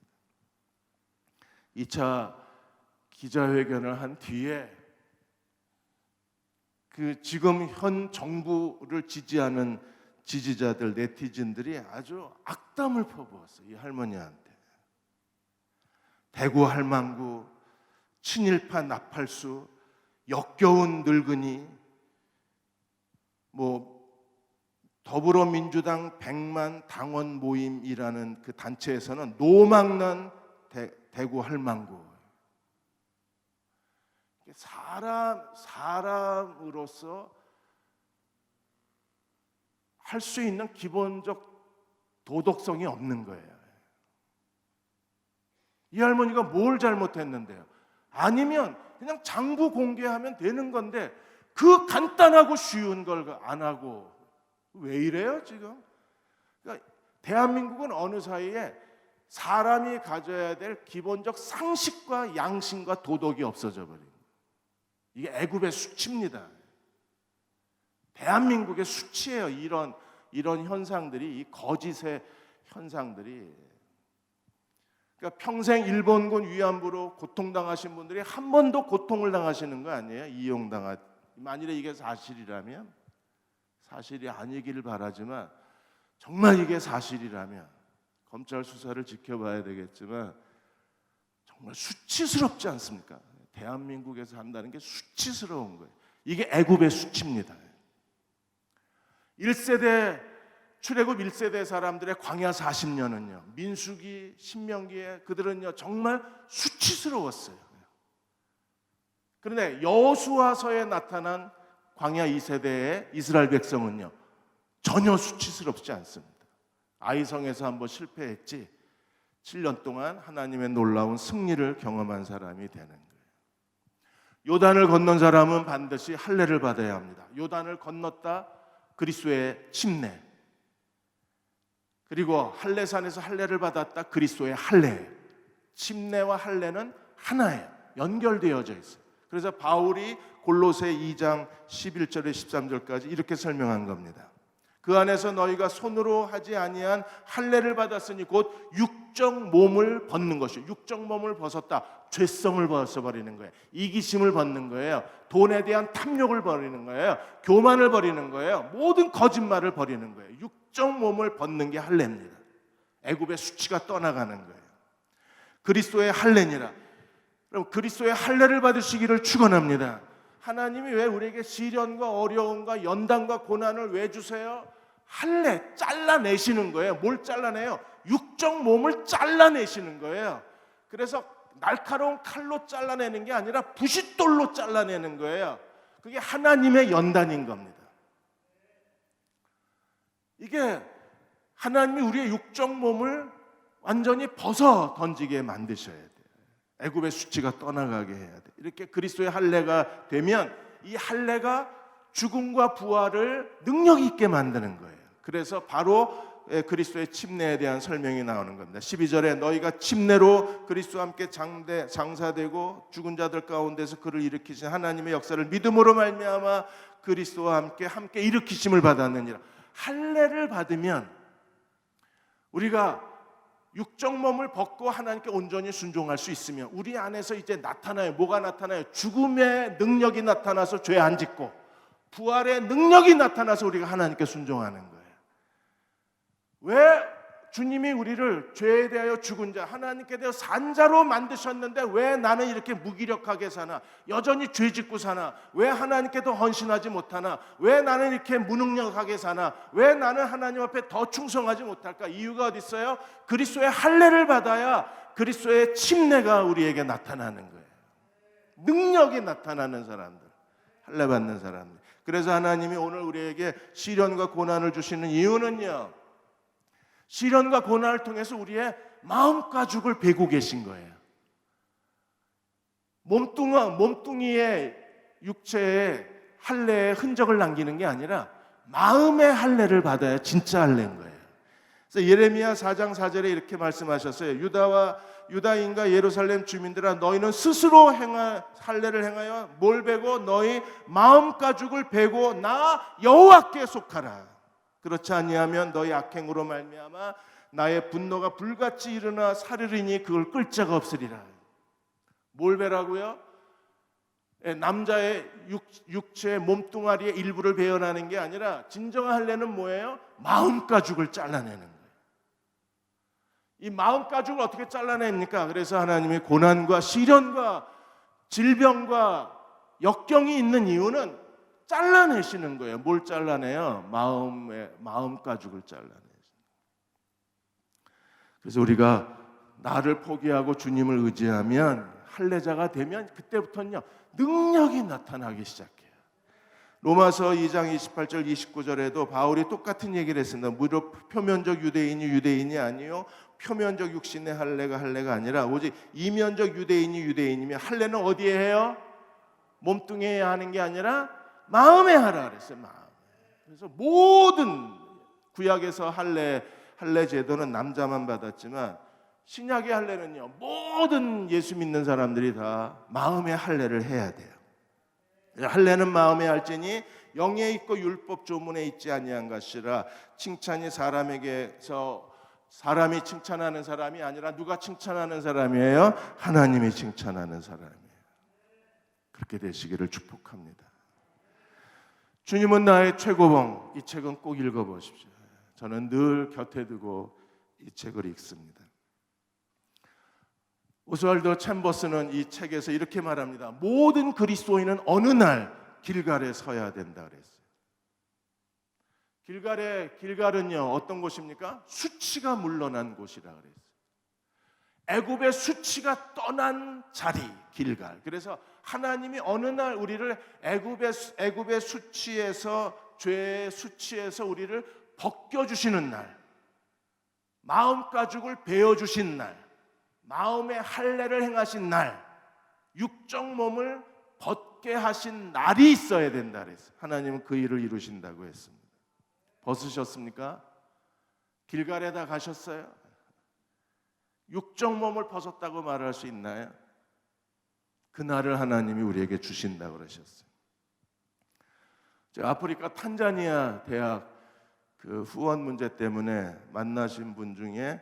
2차 기자회견을 한 뒤에 그 지금 현 정부를 지지하는 지지자들, 네티즌들이 아주 악담을 퍼부었어요. 이 할머니한테. 대구 할망구, 친일파 나팔수, 역겨운 늙은이, 뭐 더불어민주당 100만 당원 모임이라는 그 단체에서는 노망난 대구 할망구. 사람으로서 할 수 있는 기본적 도덕성이 없는 거예요. 이 할머니가 뭘 잘못했는데요? 아니면 그냥 장부 공개하면 되는 건데 그 간단하고 쉬운 걸 안 하고 왜 이래요 지금? 그러니까 대한민국은 어느 사이에 사람이 가져야 될 기본적 상식과 양심과 도덕이 없어져 버린 거예요. 이게 애굽의 수치입니다. 대한민국의 수치예요. 이런 현상들이, 이 거짓의 현상들이. 그러니까 평생 일본군 위안부로 고통당하신 분들이 한 번도 고통을 당하시는 거 아니에요? 만일에 이게 사실이라면, 사실이 아니기를 바라지만 정말 이게 사실이라면 검찰 수사를 지켜봐야 되겠지만 정말 수치스럽지 않습니까? 대한민국에서 한다는 게 수치스러운 거예요. 이게 애굽의 수치입니다. 1세대 출애굽 1세대 사람들의 광야 40년은요, 민수기, 신명기에 그들은요 정말 수치스러웠어요. 그런데 여호수아서에 나타난 광야 2세대의 이스라엘 백성은요 전혀 수치스럽지 않습니다. 아이성에서 한번 실패했지 7년 동안 하나님의 놀라운 승리를 경험한 사람이 되는 거예요. 요단을 건넌 사람은 반드시 할례를 받아야 합니다. 요단을 건넜다, 그리스도의 침례. 그리고 할례산에서 할례를 받았다, 그리스도의 할례. 침례와 할례는 하나예요. 연결되어져 있어요. 그래서 바울이 골로새 2장 11절에 13절까지 이렇게 설명한 겁니다. 그 안에서 너희가 손으로 하지 아니한 할례를 받았으니 곧 육적 몸을 벗는 것이요. 육적 몸을 벗었다. 죄성을 벗어버리는 거예요. 이기심을 벗는 거예요. 돈에 대한 탐욕을 버리는 거예요. 교만을 버리는 거예요. 모든 거짓말을 버리는 거예요. 육적 몸을 벗는 게 할례입니다. 애굽의 수치가 떠나가는 거예요. 그리스도의 할례니라. 그럼 그리스도의 할례를 받으시기를 축원합니다. 하나님이 왜 우리에게 시련과 어려움과 연단과 고난을 왜 주세요? 할례 잘라내시는 거예요. 뭘 잘라내요? 육적 몸을 잘라내시는 거예요. 그래서 날카로운 칼로 잘라내는 게 아니라 부싯돌로 잘라내는 거예요. 그게 하나님의 연단인 겁니다. 이게 하나님이 우리의 육적 몸을 완전히 벗어 던지게 만드셔야 돼요. 애굽의 수치가 떠나가게 해야 돼. 이렇게 그리스도의 할례가 되면 이 할례가 죽음과 부활을 능력 있게 만드는 거예요. 그래서 바로 그리스도의 침례에 대한 설명이 나오는 겁니다. 12절에 너희가 침례로 그리스도와 함께 장사되고 죽은 자들 가운데서 그를 일으키신 하나님의 역사를 믿음으로 말미암아 그리스도와 함께 일으키심을 받았느니라. 할례를 받으면 우리가 육적 몸을 벗고 하나님께 온전히 순종할 수 있으면 우리 안에서 이제 나타나요. 뭐가 나타나요? 죽음의 능력이 나타나서 죄 안 짓고 부활의 능력이 나타나서 우리가 하나님께 순종하는 거예요. 왜 주님이 우리를 죄에 대하여 죽은 자, 하나님께 대하여 산 자로 만드셨는데 왜 나는 이렇게 무기력하게 사나? 여전히 죄 짓고 사나? 왜 하나님께 더 헌신하지 못하나? 왜 나는 이렇게 무능력하게 사나? 왜 나는 하나님 앞에 더 충성하지 못할까? 이유가 어디 있어요? 그리스도의 할례를 받아야 그리스도의 침례가 우리에게 나타나는 거예요. 능력이 나타나는 사람들, 할례 받는 사람들. 그래서 하나님이 오늘 우리에게 시련과 고난을 주시는 이유는요, 시련과 고난을 통해서 우리의 마음가죽을 베고 계신 거예요. 몸뚱이의 육체에 할례의 흔적을 남기는 게 아니라 마음의 할례를 받아야 진짜 할례인 거예요. 그래서 예레미야 4장 4절에 이렇게 말씀하셨어요. 유다인과 예루살렘 주민들아, 너희는 스스로 할례를 행하여 뭘 베고 너희 마음가죽을 베고 나 여호와께 속하라. 그렇지 아니하면 너희 악행으로 말미암아 나의 분노가 불같이 일어나 사르르니 그걸 끌 자가 없으리라. 뭘 베라고요? 남자의 육체의 몸뚱아리의 일부를 베어나는 게 아니라 진정한 할례는 뭐예요? 마음가죽을 잘라내는 거예요. 이 마음가죽을 어떻게 잘라냅니까? 그래서 하나님이 고난과 시련과 질병과 역경이 있는 이유는 잘라내시는 거예요. 뭘 잘라내요? 마음 가죽을 잘라내요. 그래서 우리가 나를 포기하고 주님을 의지하면 할례자가 되면 그때부터는요 능력이 나타나기 시작해요. 로마서 2장 28절 29절에도 바울이 똑같은 얘기를 했습니다. 무릇 표면적 유대인이 아니요 표면적 육신의 할례가 아니라 오직 이면적 유대인이면 할례는 어디에 해요? 몸뚱이에 하는 게 아니라 마음에 하라 그랬어요. 마음에. 그래서 모든 구약에서 할례 제도는 남자만 받았지만 신약의 할례는요 모든 예수 믿는 사람들이 다 마음의 할례를 해야 돼요. 할례는 마음에 할지니 영에 있고 율법 조문에 있지 아니한 것이라. 칭찬이 사람에게서 사람이 칭찬하는 사람이 아니라 누가 칭찬하는 사람이에요? 하나님이 칭찬하는 사람이에요. 그렇게 되시기를 축복합니다. 주님은 나의 최고봉. 이 책은 꼭 읽어보십시오. 저는 늘 곁에 두고 이 책을 읽습니다. 오스왈드 챔버스는 이 책에서 이렇게 말합니다. 모든 그리스도인은 어느 날 길갈에 서야 된다 그랬어요. 길갈은요 어떤 곳입니까? 수치가 물러난 곳이라 그랬어요. 애굽의 수치가 떠난 자리 길갈. 그래서 하나님이 어느 날 우리를 애굽의 수치에서 죄의 수치에서 우리를 벗겨주시는 날, 마음 가죽을 베어주신 날, 마음의 할례를 행하신 날, 육적 몸을 벗게 하신 날이 있어야 된다 그랬어요. 하나님은 그 일을 이루신다고 했습니다. 벗으셨습니까? 길갈에다 가셨어요? 육적 몸을 벗었다고 말할 수 있나요? 그 날을 하나님이 우리에게 주신다고 그러셨어요. 아프리카 탄자니아 대학 그 후원 문제 때문에 만나신 분 중에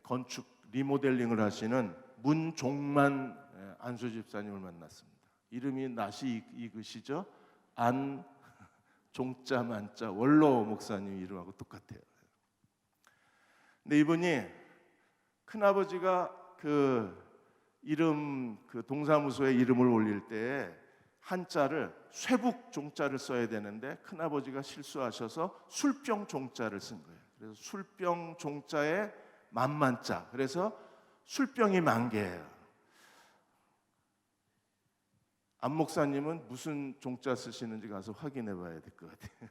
건축 리모델링을 하시는 문종만 안수 집사님을 만났습니다. 이름이 낯이 익으시죠? 안 종자 만자 원로 목사님 이름하고 똑같아요. 근데 이분이 큰아버지가 그 이름 그 동사무소에 이름을 올릴 때 한자를 쇠북 종자를 써야 되는데 큰아버지가 실수하셔서 술병 종자를 쓴 거예요. 그래서 술병 종자에 만만자. 그래서 술병이 만개예요. 안 목사님은 무슨 종자 쓰시는지 가서 확인해 봐야 될 것 같아요.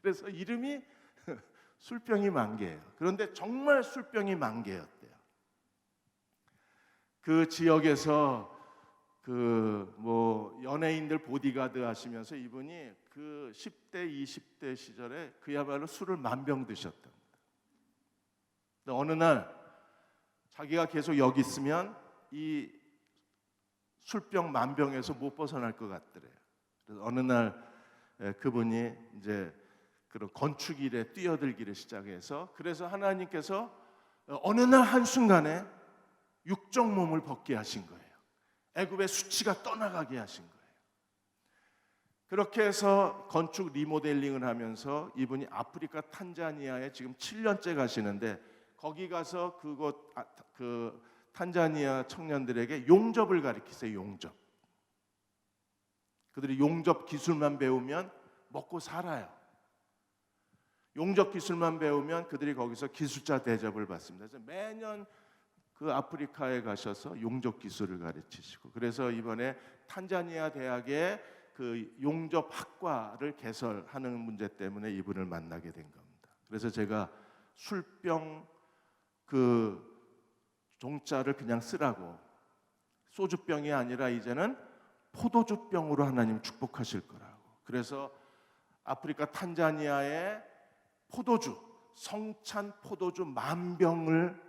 그래서 이름이 술병이 만개예요. 그런데 정말 술병이 만개였대요. 그 지역에서 연예인들 보디가드 하시면서 이분이 그 10대 20대 시절에 그야말로 술을 만병 드셨답니다. 근데 어느 날 자기가 계속 여기 있으면 이 술병 만병에서 못 벗어날 것 같더래요. 그래서 어느 날 그분이 이제 그런 건축 일에 뛰어들기를 시작해서 그래서 하나님께서 어느 날 한순간에 육적 몸을 벗게 하신 거예요. 애굽의 수치가 떠나가게 하신 거예요. 그렇게 해서 건축 리모델링을 하면서 이분이 아프리카 탄자니아에 지금 7년째 가시는데 거기 가서 그 탄자니아 청년들에게 용접을 가르치세요. 용접. 그들이 용접 기술만 배우면 먹고 살아요. 용접 기술만 배우면 그들이 거기서 기술자 대접을 받습니다. 그래서 매년 그 아프리카에 가셔서 용접 기술을 가르치시고 그래서 이번에 탄자니아 대학의 그 용접 학과를 개설하는 문제 때문에 이분을 만나게 된 겁니다. 그래서 제가 술병 그 종자를 그냥 쓰라고 소주병이 아니라 이제는 포도주병으로 하나님 축복하실 거라고. 그래서 아프리카 탄자니아의 포도주 성찬 포도주 10,000병을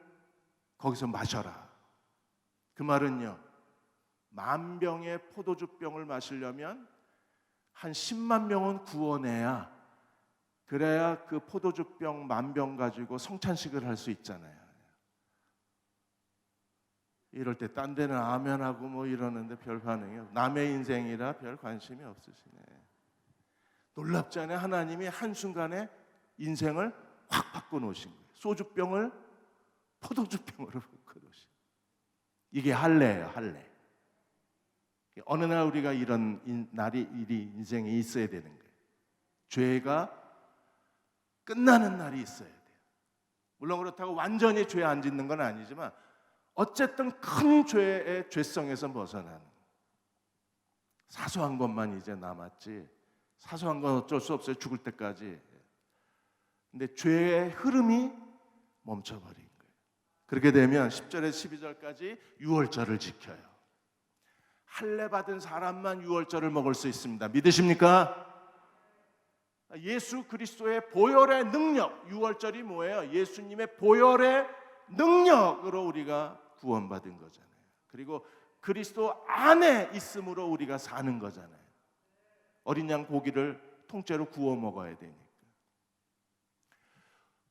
거기서 마셔라. 그 말은요 10,000병의 포도주병을 마시려면 한 10만 명은 구원해야 그래야 그 포도주병 10,000병 가지고 성찬식을 할 수 있잖아요. 이럴 때 딴 데는 아멘하고 뭐 이러는데 별 반응이요. 남의 인생이라 별 관심이 없으시네. 놀랍잖아요. 하나님이 한순간에 인생을 확 바꿔놓으신 거예요. 소주병을 포도주병으로 바꿔놓으신. 이게 할례예요. 할례. 어느 날 우리가 이런 일이 인생에 있어야 되는 거예요. 죄가 끝나는 날이 있어야 돼요. 물론 그렇다고 완전히 죄 안 짓는 건 아니지만 어쨌든 큰 죄의 죄성에서 벗어나는, 사소한 것만 이제 남았지, 사소한 건 어쩔 수 없어요. 죽을 때까지. 근데 죄의 흐름이 멈춰버린 거예요. 그렇게 되면 10절에서 12절까지 유월절을 지켜요. 할례 받은 사람만 유월절을 먹을 수 있습니다. 믿으십니까? 예수 그리스도의 보혈의 능력, 유월절이 뭐예요? 예수님의 보혈의 능력으로 우리가 구원받은 거잖아요. 그리고 그리스도 안에 있음으로 우리가 사는 거잖아요. 어린 양 고기를 통째로 구워 먹어야 되니까.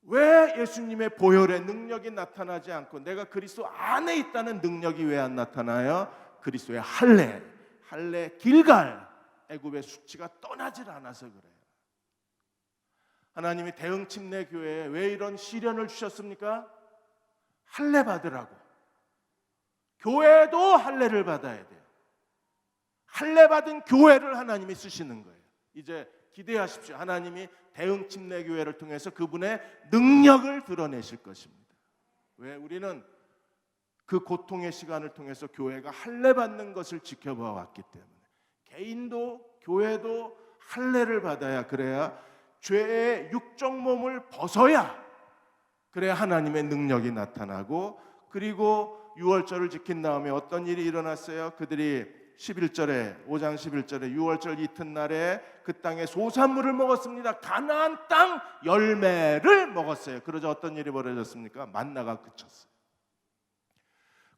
왜 예수님의 보혈의 능력이 나타나지 않고 내가 그리스도 안에 있다는 능력이 왜 안 나타나요? 그리스도의 할례 길갈, 애굽의 수치가 떠나질 않아서 그래요. 하나님이 대흥 침례 교회에 왜 이런 시련을 주셨습니까? 할례 받으라고. 교회도 할례를 받아야 돼요. 할례 받은 교회를 하나님이 쓰시는 거예요. 이제 기대하십시오. 하나님이 대흥 침례 교회를 통해서 그분의 능력을 드러내실 것입니다. 왜? 우리는 그 고통의 시간을 통해서 교회가 할례 받는 것을 지켜봐 왔기 때문에 개인도 교회도 할례를 받아야, 그래야 죄의 육적 몸을 벗어야, 그래야 하나님의 능력이 나타나고, 그리고 유월절을 지킨 다음에 어떤 일이 일어났어요? 그들이 11절에 5장 11절에 유월절 이튿날에 그 땅의 소산물을 먹었습니다. 가나안 땅 열매를 먹었어요. 그러자 어떤 일이 벌어졌습니까? 만나가 그쳤어요.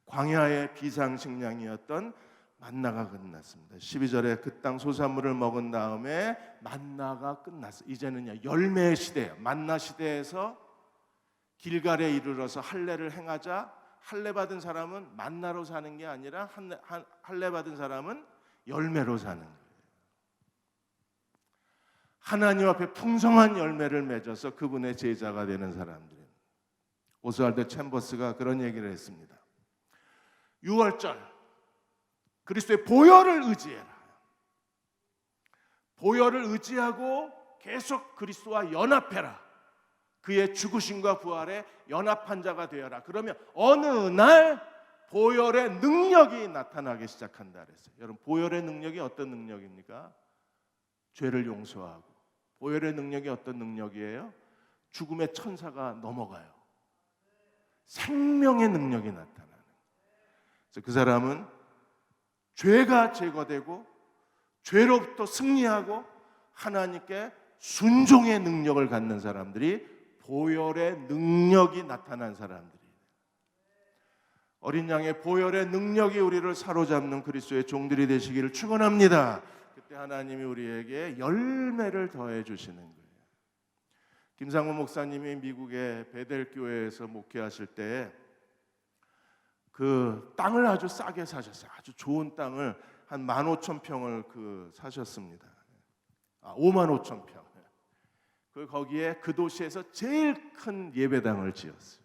광야의 비상식량이었던 만나가 끝났습니다. 12절에 그 땅 소산물을 먹은 다음에 만나가 끝났어요. 이제는요 열매 시대예요. 만나 시대에서 길갈에 이르러서 할례를 행하자, 할례 받은 사람은 만나로 사는 게 아니라 할례 받은 사람은 열매로 사는 거예요. 하나님 앞에 풍성한 열매를 맺어서 그분의 제자가 되는 사람들은, 오스왈드 챔버스가 그런 얘기를 했습니다. 유월절, 그리스도의 보혈을 의지해라. 보혈을 의지하고 계속 그리스도와 연합해라. 그의 죽으심과 부활에 연합한 자가 되어라. 그러면 어느 날 보혈의 능력이 나타나기 시작한다 그랬어요. 여러분, 보혈의 능력이 어떤 능력입니까? 죄를 용서하고. 보혈의 능력이 어떤 능력이에요? 죽음의 천사가 넘어가요. 생명의 능력이 나타나는. 그래서 그 사람은 죄가 제거되고 죄로부터 승리하고 하나님께 순종의 능력을 갖는 사람들이 보혈의 능력이 나타난 사람들이에요. 어린 양의 보혈의 능력이 우리를 사로잡는 그리스도의 종들이 되시기를 축원합니다. 그때 하나님이 우리에게 열매를 더해 주시는 거예요. 김상문 목사님이 미국의 베델 교회에서 목회하실 때 그 땅을 아주 싸게 사셨어요. 아주 좋은 땅을 한 15,000평을 사셨습니다. 55,000평. 거기에 그 도시에서 제일 큰 예배당을 지었어요.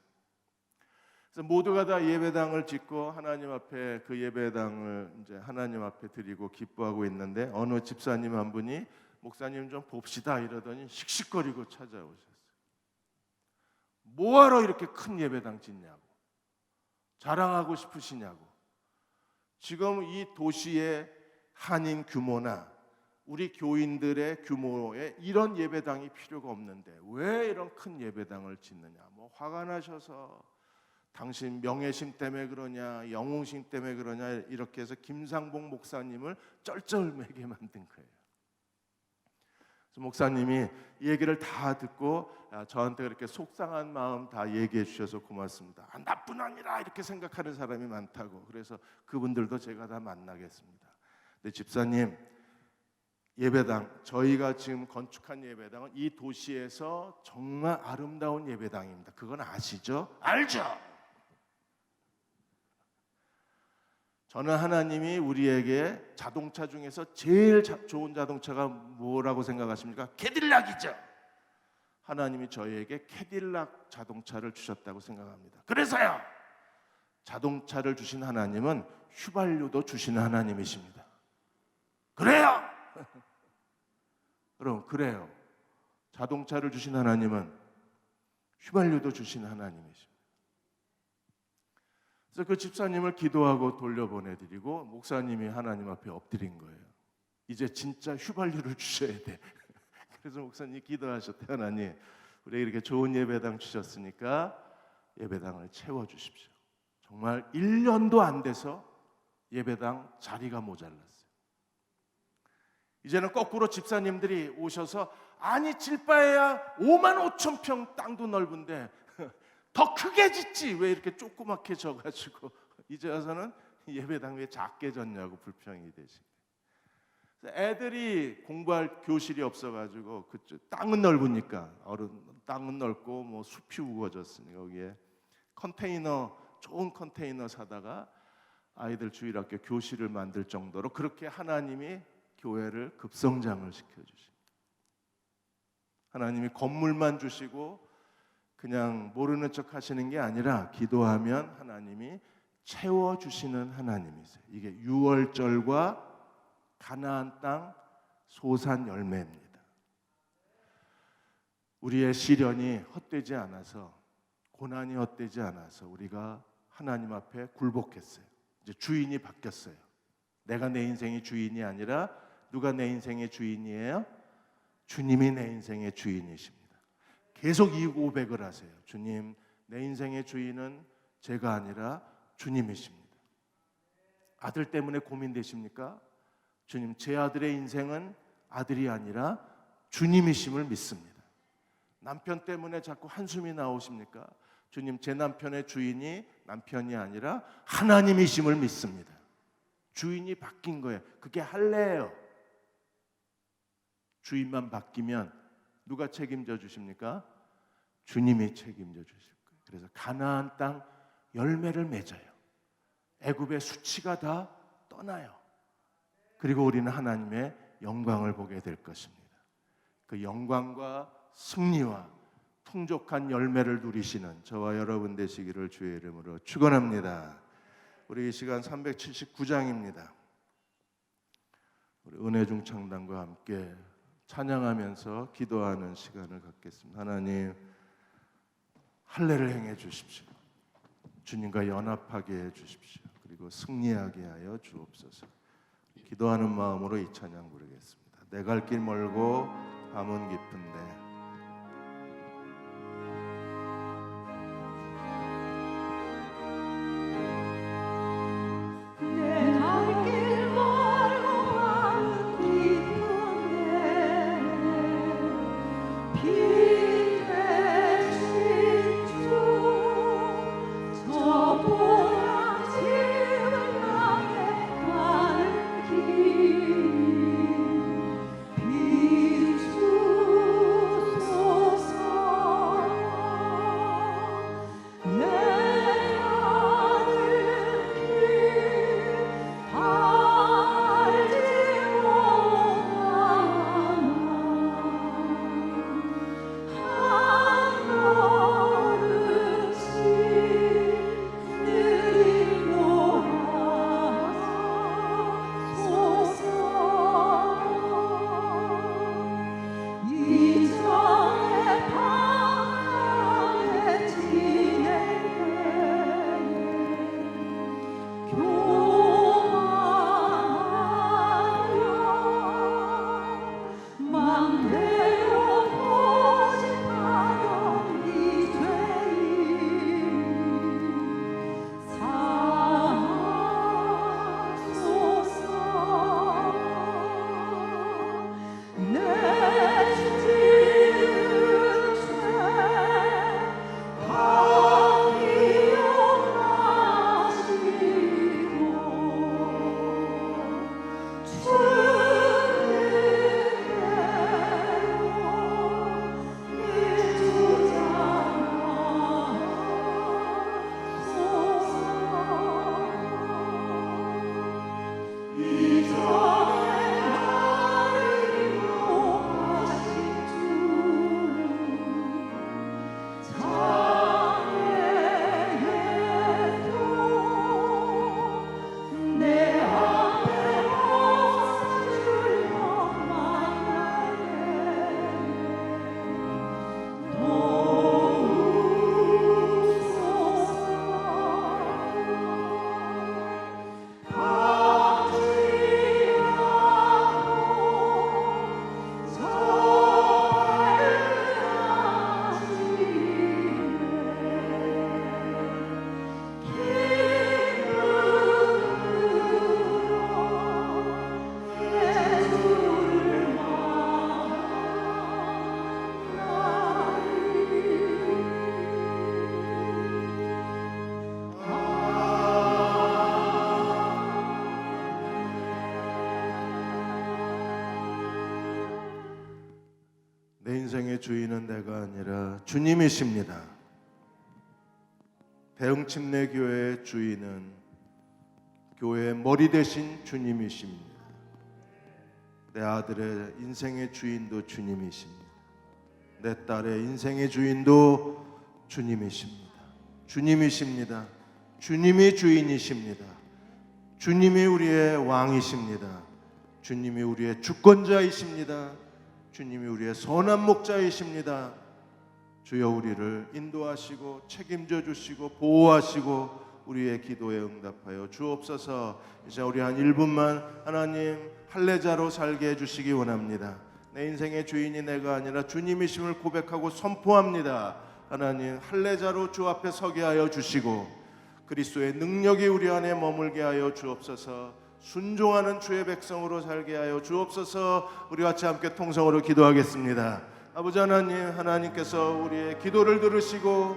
그래서 모두가 다 예배당을 짓고 하나님 앞에 그 예배당을 이제 하나님 앞에 드리고 기뻐하고 있는데 어느 집사님 한 분이 목사님 좀 봅시다 이러더니 씩씩거리고 찾아오셨어요. 뭐하러 이렇게 큰 예배당 짓냐고, 자랑하고 싶으시냐고. 지금 이 도시의 한인 규모나 우리 교인들의 규모에 이런 예배당이 필요가 없는데 왜 이런 큰 예배당을 짓느냐. 뭐 화가 나셔서 당신 명예심 때문에 그러냐, 영웅심 때문에 그러냐, 이렇게 해서 김상봉 목사님을 쩔쩔매게 만든 거예요. 그래서 목사님이 이 얘기를 다 듣고 저한테 그렇게 속상한 마음 다 얘기해 주셔서 고맙습니다. 나뿐 아니라 이렇게 생각하는 사람이 많다고. 그래서 그분들도 제가 다 만나겠습니다. 근데 집사님, 예배당, 저희가 지금 건축한 예배당은 이 도시에서 정말 아름다운 예배당입니다. 그건 아시죠? 알죠? 저는 하나님이 우리에게 자동차 중에서 제일 좋은 자동차가 뭐라고 생각하십니까? 캐딜락이죠. 하나님이 저희에게 캐딜락 자동차를 주셨다고 생각합니다. 그래서요, 자동차를 주신 하나님은 휘발유도 주시는 하나님이십니다. 그래요. 그럼 그래요. 자동차를 주신 하나님은 휘발유도 주신 하나님이십니다. 그래서 그 집사님을 기도하고 돌려보내드리고 목사님이 하나님 앞에 엎드린 거예요. 이제 진짜 휘발유를 주셔야 돼. 그래서 목사님이 기도하셨대. 하나님, 우리 이렇게 좋은 예배당 주셨으니까 예배당을 채워주십시오. 정말 1년도 안 돼서 예배당 자리가 모자랐어요. 이제는 거꾸로 집사님들이 오셔서 아니 질바해야 5만 5천 평 땅도 넓은데 더 크게 짓지 왜 이렇게 조그맣게 져가지고 이제 와서는 예배당 왜 작게 졌냐고 불평이 되시고, 애들이 공부할 교실이 없어가지고 그쪽 땅은 넓으니까 땅은 넓고 뭐 숲이 우거졌으니 거기에 좋은 컨테이너 사다가 아이들 주일학교 교실을 만들 정도로 그렇게 하나님이 교회를 급성장을 시켜주십니다. 하나님이 건물만 주시고 그냥 모르는 척 하시는 게 아니라 기도하면 하나님이 채워주시는 하나님이세요. 이게 유월절과 가나안 땅 소산 열매입니다. 우리의 시련이 헛되지 않아서, 고난이 헛되지 않아서 우리가 하나님 앞에 굴복했어요. 이제 주인이 바뀌었어요. 내가 내 인생의 주인이 아니라 누가 내 인생의 주인이에요? 주님이 내 인생의 주인이십니다. 계속 이 고백을 하세요. 주님, 내 인생의 주인은 제가 아니라 주님이십니다. 아들 때문에 고민되십니까? 주님, 제 아들의 인생은 아들이 아니라 주님이심을 믿습니다. 남편 때문에 자꾸 한숨이 나오십니까? 주님, 제 남편의 주인이 남편이 아니라 하나님이심을 믿습니다. 주인이 바뀐 거예요. 그게 할례예요. 주인만 바뀌면 누가 책임져 주십니까? 주님이 책임져 주실 거예요. 그래서 가나안 땅 열매를 맺어요. 애굽의 수치가 다 떠나요. 그리고 우리는 하나님의 영광을 보게 될 것입니다. 그 영광과 승리와 풍족한 열매를 누리시는 저와 여러분 되시기를 주의 이름으로 축원합니다. 우리 이 시간 379장입니다. 우리 은혜중 창단과 함께 찬양하면서 기도하는 시간을 갖겠습니다. 하나님, 할례를 행해 주십시오. 주님과 연합하게 해 주십시오. 그리고 승리하게 하여 주옵소서. 기도하는 마음으로 이 찬양 부르겠습니다. 내 갈 길 멀고 밤은 깊은데 주 인생의 주인은 내가 아니라 주님이십니다. 대흥침례교회의 주인은 교회의 머리 되신 주님이십니다. 내 아들의 인생의 주인도 주님이십니다. 내 딸의 인생의 주인도 주님이십니다. 주님이십니다. 주님이 주인이십니다. 주님이 우리의 왕이십니다. 주님이 우리의 주권자이십니다. 주님이 우리의 선한 목자이십니다. 주여 우리를 인도하시고 책임져 주시고 보호하시고 우리의 기도에 응답하여 주옵소서. 이제 우리 한 1분만 하나님 할례자로 살게 해주시기 원합니다. 내 인생의 주인이 내가 아니라 주님이심을 고백하고 선포합니다. 하나님 할례자로 주 앞에 서게 하여 주시고 그리스도의 능력이 우리 안에 머물게 하여 주옵소서. 순종하는 주의 백성으로 살게 하여 주옵소서. 우리 같이 함께 통성으로 기도하겠습니다. 아버지 하나님, 하나님께서 우리의 기도를 들으시고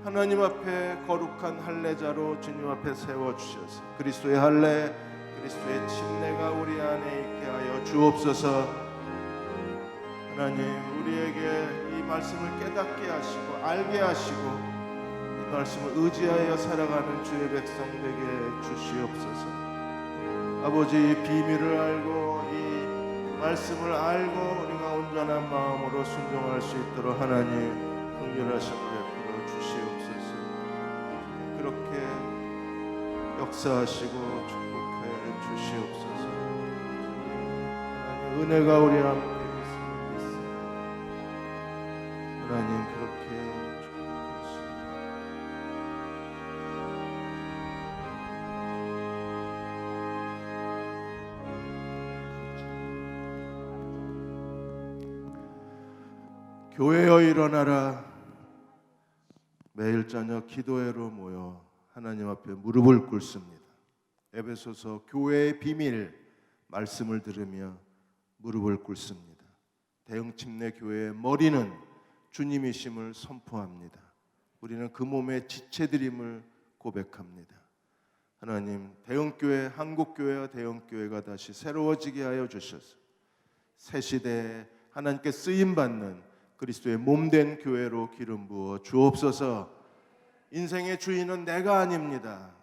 하나님 앞에 거룩한 할례자로 주님 앞에 세워주셔서 그리스도의 할례, 그리스도의 침례가 우리 안에 있게 하여 주옵소서. 하나님 우리에게 이 말씀을 깨닫게 하시고 알게 하시고 이 말씀을 의지하여 살아가는 주의 백성 되게 주시옵소서. 아버지 이 비밀을 알고 이 말씀을 알고 우리가 온전한 마음으로 순종할 수 있도록 하나님 긍휼하심 베풀어 주시옵소서. 그렇게 역사하시고 축복해 주시옵소서. 하나님 은혜가 우리 함께 있습니다. 하나님 그렇게 축복하시고 교회여 일어나라. 매일 저녁 기도회로 모여 하나님 앞에 무릎을 꿇습니다. 에베소서 교회의 비밀 말씀을 들으며 무릎을 꿇습니다. 대흥침례교회의 머리는 주님이심을 선포합니다. 우리는 그 몸의 지체들임을 고백합니다. 하나님 대흥교회, 한국교회와 대흥교회가 다시 새로워지게 하여 주셔서 새 시대에 하나님께 쓰임받는 그리스도의 몸된 교회로 기름 부어 주옵소서. 인생의 주인은 내가 아닙니다.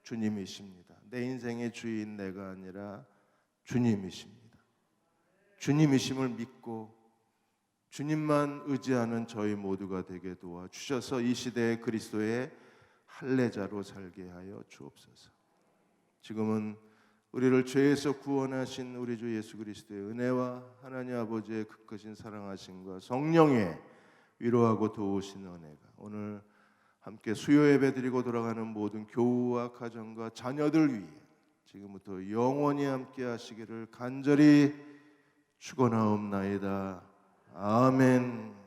주님이십니다. 내 인생의 주인 내가 아니라 주님이십니다. 주님이심을 믿고 주님만 의지하는 저희 모두가 되게 도와주셔서 이 시대에 그리스도의 할례자로 살게 하여 주옵소서. 지금은 우리를 죄에서 구원하신 우리 주 예수 그리스도의 은혜와 하나님 아버지의 크크신 사랑하심과 성령의 위로하고 도우신 은혜가 오늘 함께 수요 예배 드리고 돌아가는 모든 교우와 가정과 자녀들 위해 지금부터 영원히 함께 하시기를 간절히 축원하옵나이다. 아멘.